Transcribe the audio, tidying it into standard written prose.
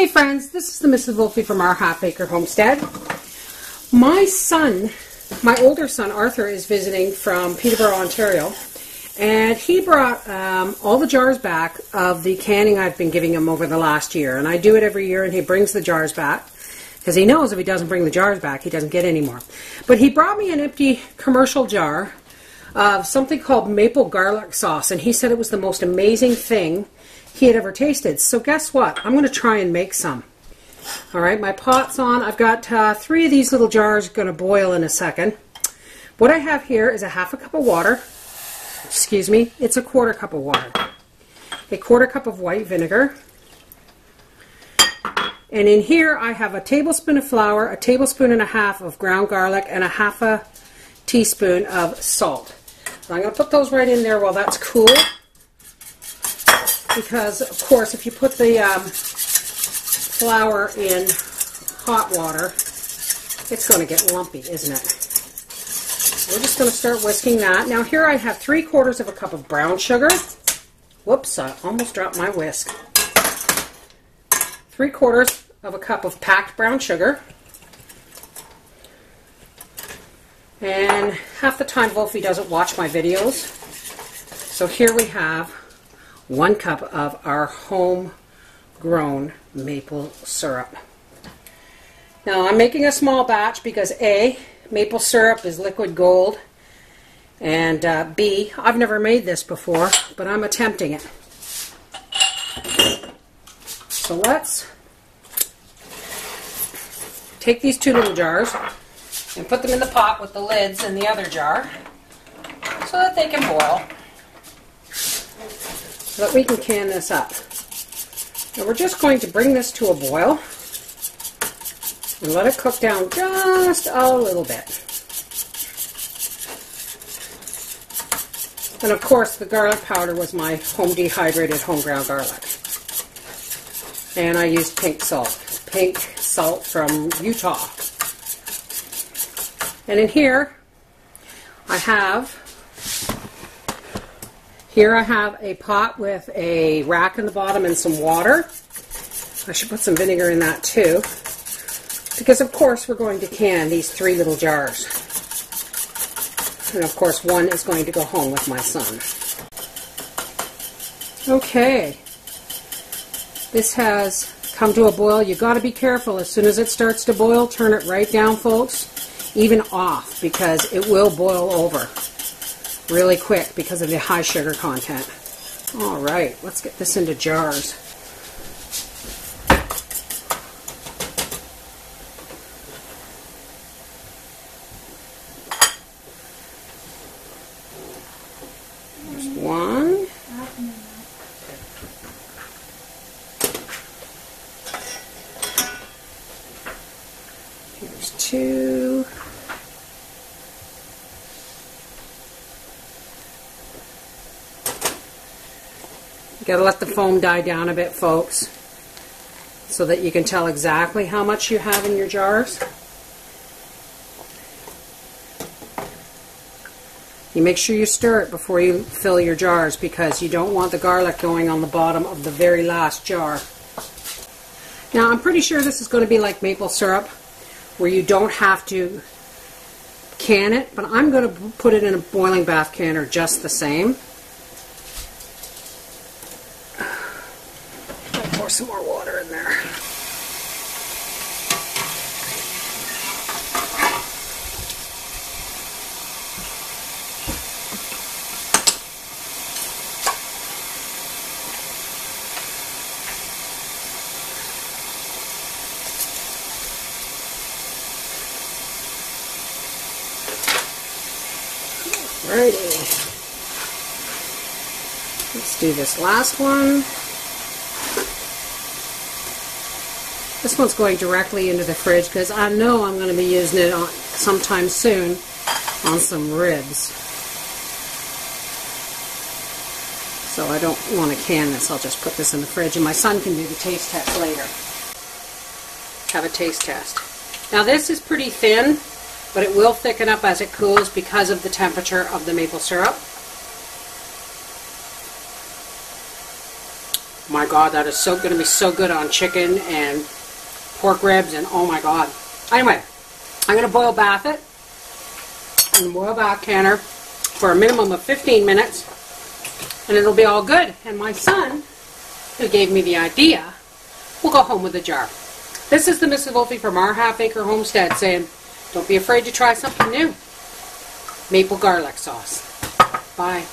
Hey friends, this is the Mrs. Wolfie from our Half Acre Homestead. My son, my older son Arthur, is visiting from Peterborough, Ontario, and he brought all the jars back of the canning I've been giving him over the last year. And I do it every year, and he brings the jars back because he knows if he doesn't bring the jars back, he doesn't get any more. But he brought me an empty commercial jar of something called maple garlic sauce, and he said it was the most amazing thing he had ever tasted. So guess what? I'm going to try and make some. Alright, my pot's on. I've got 3 of these little jars going to boil in a second. What I have here is a half a cup of water. Excuse me, it's a 1/4 cup of water. A 1/4 cup of white vinegar. And in here I have a tablespoon of flour, a tablespoon and a half of ground garlic, and a half a teaspoon of salt. So I'm going to put those right in there while that's cool. Because, of course, if you put the flour in hot water, it's going to get lumpy, isn't it? We're just going to start whisking that. Now here I have 3/4 of a cup of brown sugar. Whoops, I almost dropped my whisk. 3/4 of a cup of packed brown sugar. And half the time Wolfie doesn't watch my videos. So here we have 1 cup of our homegrown maple syrup. Now I'm making a small batch because A, maple syrup is liquid gold, and B, I've never made this before, but I'm attempting it. So let's take these 2 little jars and put them in the pot with the lids in the other jar so that they can boil, so that we can can this up. Now we're just going to bring this to a boil and let it cook down just a little bit. And of course the garlic powder was my home dehydrated home ground garlic. And I used pink salt from Utah. And in here I have a pot with a rack in the bottom and some water. I should put some vinegar in that too, because of course we're going to can these 3 little jars. And of course one is going to go home with my son. Okay, this has come to a boil. You've got to be careful. As soon as it starts to boil, turn it right down, folks, even off, because it will boil over really quick because of the high sugar content. Alright, let's get this into jars. There's 1. Here's 2. You gotta let the foam die down a bit, folks, so that you can tell exactly how much you have in your jars. You make sure you stir it before you fill your jars, because you don't want the garlic going on the bottom of the very last jar. Now I'm pretty sure this is going to be like maple syrup, where you don't have to can it, but I'm going to put it in a boiling bath canner just the same. Pour some more water in there. Alrighty. Let's do this last one. This one's going directly into the fridge because I know I'm going to be using it sometime soon on some ribs. So I don't want to can this. I'll just put this in the fridge, and my son can do the taste test later. Have a taste test. Now this is pretty thin, but it will thicken up as it cools because of the temperature of the maple syrup. My God, that is so going to be so good on chicken and pork ribs, and oh my God. Anyway, I'm going to boil bath it in the boil bath canner for a minimum of 15 minutes, and it'll be all good. And my son, who gave me the idea, will go home with a jar. This is the Mrs. Wolfie from our Half Acre Homestead saying, don't be afraid to try something new. Maple garlic sauce. Bye.